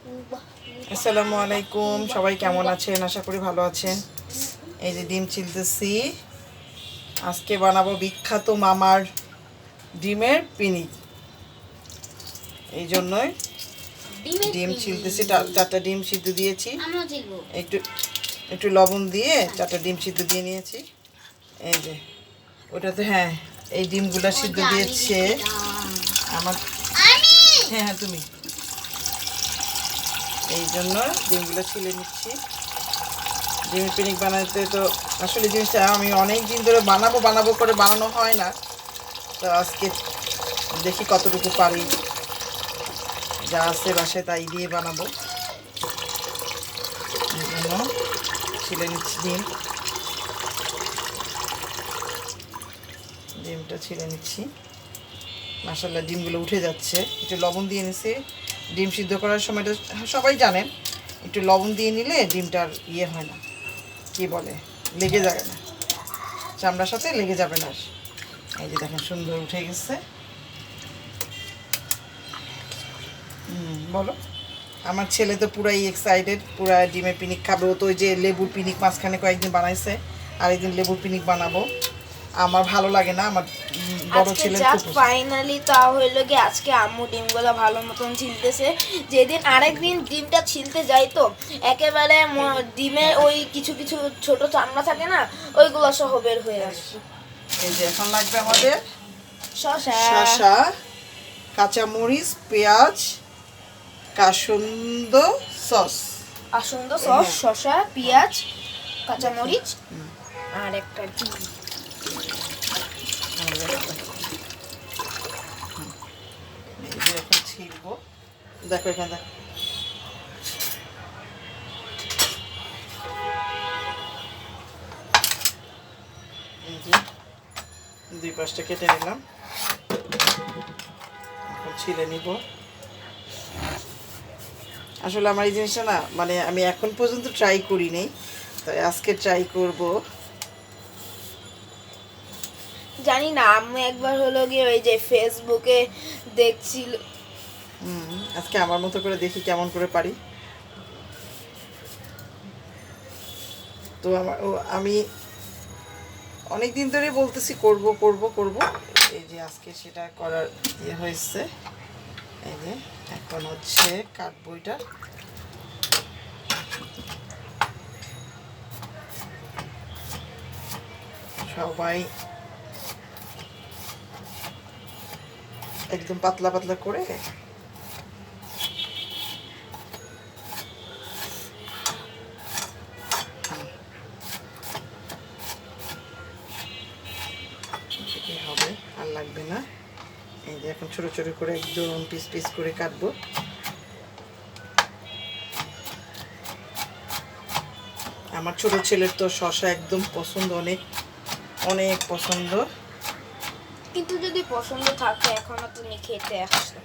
আসসালামু আলাইকুম, সবাই কেমন আছেন? আশা করি ভালো আছেন। এই যে ডিম চিলতেছি, আজকে বানাবো বিখ্যাত মামার ডিমের পিনি। এই জন্যই ডিম চিলতেছি, চারটা ডিম সিদ্ধ দিয়েছি, একটু একটু লবণ দিয়ে চারটা ডিম সিদ্ধ দিয়ে নিয়েছি। এই যে ওটাতে, হ্যাঁ, এই ডিমগুলো সিদ্ধ দিয়েছে আমার। হ্যাঁ হ্যাঁ, তুমি এই জন্য ডিমগুলো ছিলে নিচ্ছি। ডিমের পিনিক বানাতে তো আসলে জিনিসটা আমি অনেক দিন ধরে বানাবো বানাবো করে বানানো হয় না, তো আজকে দেখি কতটুকু পারি, যা আছে বাসায় তাই দিয়ে বানাবো। এই জন্য ছিলে নিচ্ছি ডিমটা ছিলে নিচ্ছি। মাশাআল্লাহ ডিমগুলো উঠে যাচ্ছে। একটু লবণ দিয়ে নিছি। ডিম সিদ্ধ করার সময়টা সবাই জানেন, একটু লবণ দিয়ে নিলে ডিমটার ইয়ে হয় না, কি বলে, লেগে যাবে না, চামড়ার সাথে লেগে যাবে না। এই যে দেখেন সুন্দর উঠে গেছে। বলো, আমার ছেলে তো পুরাই এক্সাইটেড, পুরা ডিমের পিনিক খাবে। ও তো ওই যে লেবুর পিনিক মাঝখানে কয়েকদিন বানাইছে, আর একদিন লেবুর পিনিক বানাবো। আমার ভালো লাগে না, আমার বড় ছেলে জাস্ট ফাইনালি তা হইলো কি আজকে আম্মু ডিমগুলো ভালো মতন ছিলতেছে। যেদিন আরেকদিন ডিমটা ছিলতে যাই তো একেবারে ডিমের ওই কিছু কিছু ছোট চামড়া থাকে না, ওইগুলো সহ বের হয়ে আসে। এই যে এখন লাগবে আমাদের শসা, শসা, কাঁচামরিচ, পেঁয়াজ, কাসুন্দ সস, আসন্দ সস, শসা, পেঁয়াজ, কাঁচামরিচ আর একটা ডিম। এখন ছিলবো। দেখো এখানে দেখো, এই যে দুই পাশটা কেটে নিলাম, এখন ছিলে নিব। আসলে আমার এই জিনিসটা না, মানে আমি এখন পর্যন্ত ট্রাই করি নাই, তাই আজকে ট্রাই করব। জানি না, আম্মু একবার হলো গিয়ে ওই যে ফেসবুকে দেখছিল। আজকে আমার মতো করে দেখি কেমন করে পারি। তো আমি অনেক দিন ধরে বলতেছি করব করব করব, এই যে আজকে সেটা করার ইয়ে হয়েছে। এই যে এখন হচ্ছে কাটবো এটা। সবাই একদম পাতলা পাতলা করে হবে, আর লাগবে না। এই যে এখন ছোট ছোট করে একদম পিস পিস করে কাটবো। আমার ছোট ছেলের তো শসা একদম পছন্দ, অনেক অনেক পছন্দ। কিন্তু যদি পছন্দ থাকে এখনো তুমি খেতে আসছো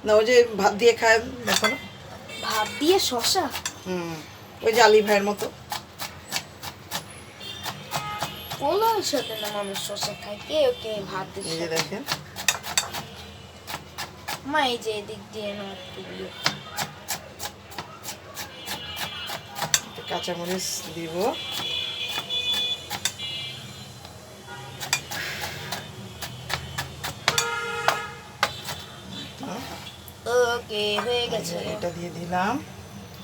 না, ওই যে ভাত দিয়ে খায়, দেখো না, ভাত দিয়ে শসা। ওই যে আলী ভাইয়ের মতো। পোলাওর সাথে না মানুষ শসা খায়, কে ওকে ভাত দিয়ে? এই যে দেখেন, মা এই যে এদিক দিয়ে না দিও। কাঁচামরিচ দিব, ওকে হয়ে গেছে। এটা দিয়ে দিলাম।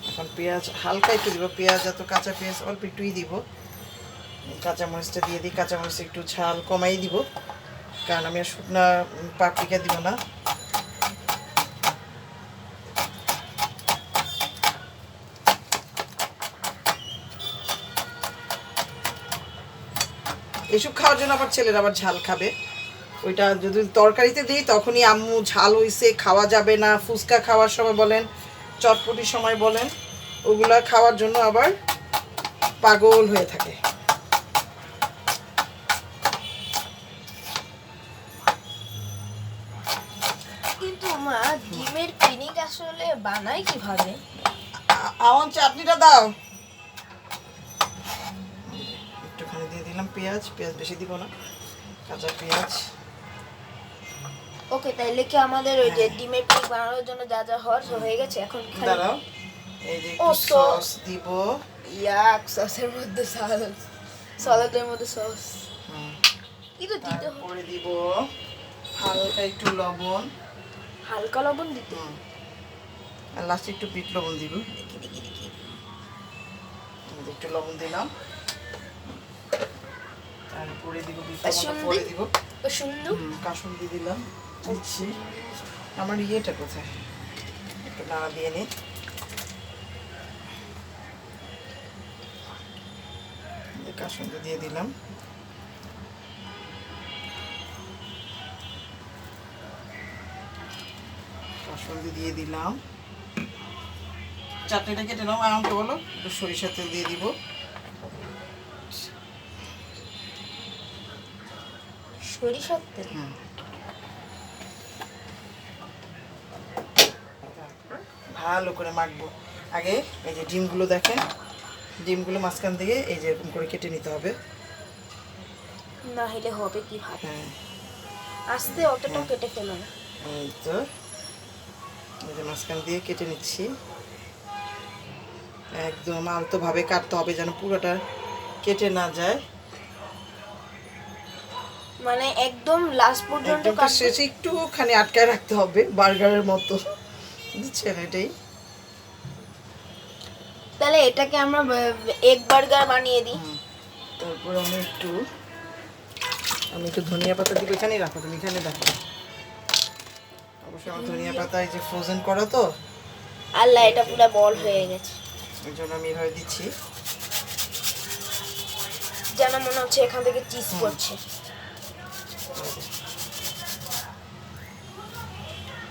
এখন পেঁয়াজ হালকা একটু দিব, পেঁয়াজ এত কাঁচা পেঁয়াজ অল্প একটুই দিব। কাঁচামরিচটা দিয়ে দিই, কাঁচামরিচ একটু ঝাল কমাই দিব, কারণ আমি আর শুকনা পাপরিকা দিব না। এসব খাওয়ার জন্য আবার ছেলেরা আবার ঝাল খাবে। ওইটা যদি তরকারিতে দিই তখনই আম্মু ঝাল হইছে, খাওয়া যাবে না। ফুচকা খাওয়ার সময় বলেন, চটপটির সময় বলেন, ওগুলা খাওয়ার জন্য আবার পাগল হয়ে থাকে। কিন্তু মা ডিমের পিনিক আসলে বানায় কিভাবে? আমার চাটনিটা দাও। একটুখানি দিয়ে দিলাম পেঁয়াজ, পেঁয়াজ বেশি দিব না, কাঁচা পেঁয়াজ। ওকে, তাইলে কি আমাদের ওই যে ডিমের পিক বানানোর জন্য যা যা হয়ে গেছে, এখন খালি দাঁড়াও, এই যে ও, একটু সস দিব। ইয়াক, সসের মধ্যে সালাদের মধ্যে সস হুম, কিন্তু দিতে হবে তারপরে দিব হালকা একটু লবণ। হালকা লবণ দিতে হুম, আর লাস্টে একটু বিট লবণ দিব। দেখি দেখি দেখি এই যে একটু লবণ দিলাম, তারপরে দিব বিট কাসুন্দি? লবণটা পরে দিব। ও সুন্দর। কাসুন্দি দিলাম, দিচ্ছি। আমার ইয়েটা কোথায়, একটু নাড়া দিয়ে নি। কাসুন্দি দিয়ে দিলাম। কাসুন্দি দিয়ে দিলাম। চাটনিটা কেটে নাও, আমাকে বলো। একটু সরিষার তেল দিয়ে দিব। সরিষার তেল? ভালো করে মাখবো। আগে এই যে ডিমগুলো দেখেন, ডিমগুলো মাঝখান থেকে এই যে এরকম করে কেটে নিতে হবে। না হলে হবে কিভাবে? হ্যাঁ, আস্তে অতটাও কেটে ফেলো না। এই তো, এই যে মাঝখান দিয়ে কেটে নিচ্ছি। একদম আলতোভাবে কাটতে হবে যেন পুরোটা কেটে না যায়। মানে একদম লাস্ট পর্যন্ত একদম কাটবে। শেষে একটুখানি আটকায় রাখতে হবে, বার্গারের মতো, বুঝছেন? এটাই। তাহলে এটাকে আমরা এগ বার্গার বানিয়ে দিই। তারপর আমি একটু ধনিয়া পাতা দিব। এখানেই রাখো, তুমি এখানে দেখো। অবশ্যই আমার ধনিয়া পাতা এই যে ফ্রোজেন করা তো, আল্লাহ, এটা পুরো বল হয়ে গেছে, ওই জন্য আমি এভাবে দিচ্ছি। যেন মনে হচ্ছে এখান থেকে চিজ পড়ছে।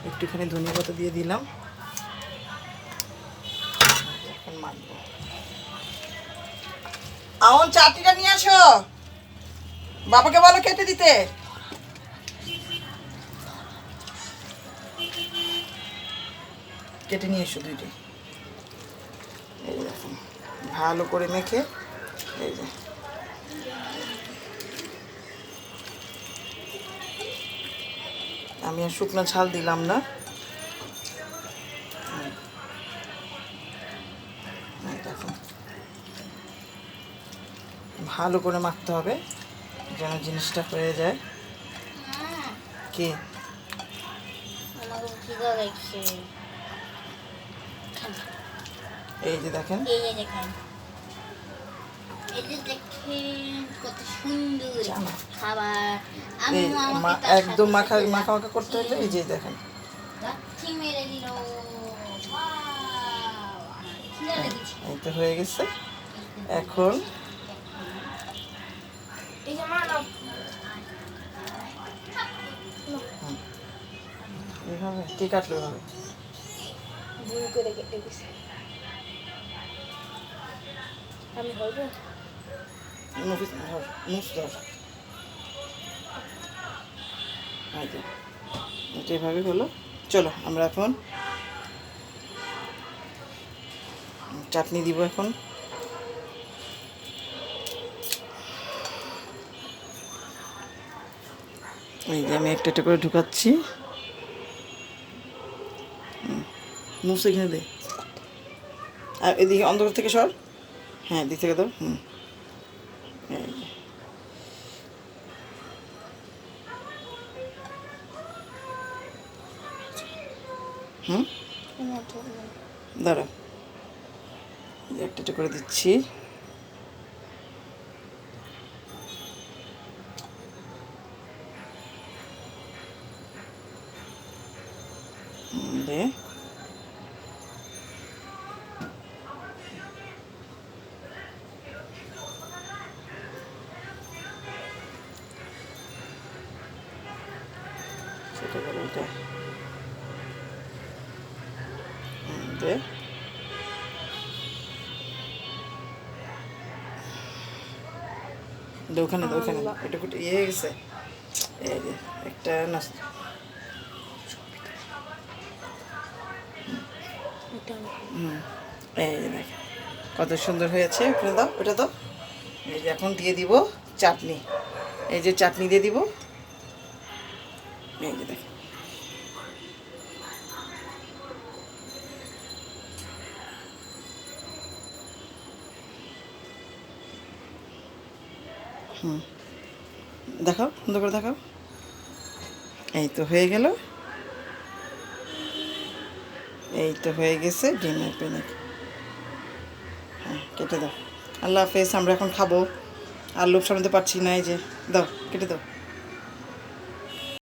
একটুখানি ধনিয়া পাতা দিয়ে দিলাম। এখন মাখবো। আউন, চাটনিটা নিয়ে আসো, বাবাকে বলো কেটে দিতে। কেটে নিয়ে এসো দুইটাই। এই যে দেখুন, ভালো করে মেখে, এই যে আমি আর শুকনো ঝাল দিলাম না। দেখুন, ভালো করে মাখতে হবে যেন জিনিসটা হয়ে যায়। কি আমাকে খিদা লাগছে। এই যে দেখেন, এই যে দেখেন, এই যে দেখেন কত সুন্দর খাবার। এই একদম মাখা মাখা মাখা করতে হলে এই যে দেখেন, লাথি মেরে দিল। এই তো হয়ে গেছে। এখন এই যে মা নাও। এইভাবে কে কাটলে হবে? ভুল করে কেটে গেছি আমি। হবে মুফিস ধর, মুফ ধর। এই যে, এটা এভাবে হলো। চলো আমরা এখন চাটনি দিব। এখন এই যে আমি একটা একটা করে ঢুকাচ্ছি। মুস এখানে দে, আর এদিকে অন্ধকার থেকে সর। হ্যাঁ, দিক থেকে দাও। এই যে। দাঁড়া, একটা একটা করে দিচ্ছি। দে, সেটা করে দে, দে। ওখানে ওখানে এটা কুটে ইয়ে হয়ে গেছে। এই যে একটা নাস্তা, এই যে দেখ কত সুন্দর হয়েছে। ওখানে দাও, ওটা দাও। এই যে এখন দিয়ে দিব চাটনি। এই যে চাটনি দিয়ে দিব। এই যে দেখ দেখাও, সুন্দর করে দেখাও। এই তো হয়ে গেল, এই তো হয়ে গেছে ডিমের পিনিক। হ্যাঁ, কেটে দাও। আল্লাহ হাফেজ, আমরা এখন খাবো। আর লোভ সামলাতে পারছি না, এই যে দাও, কেটে দাও।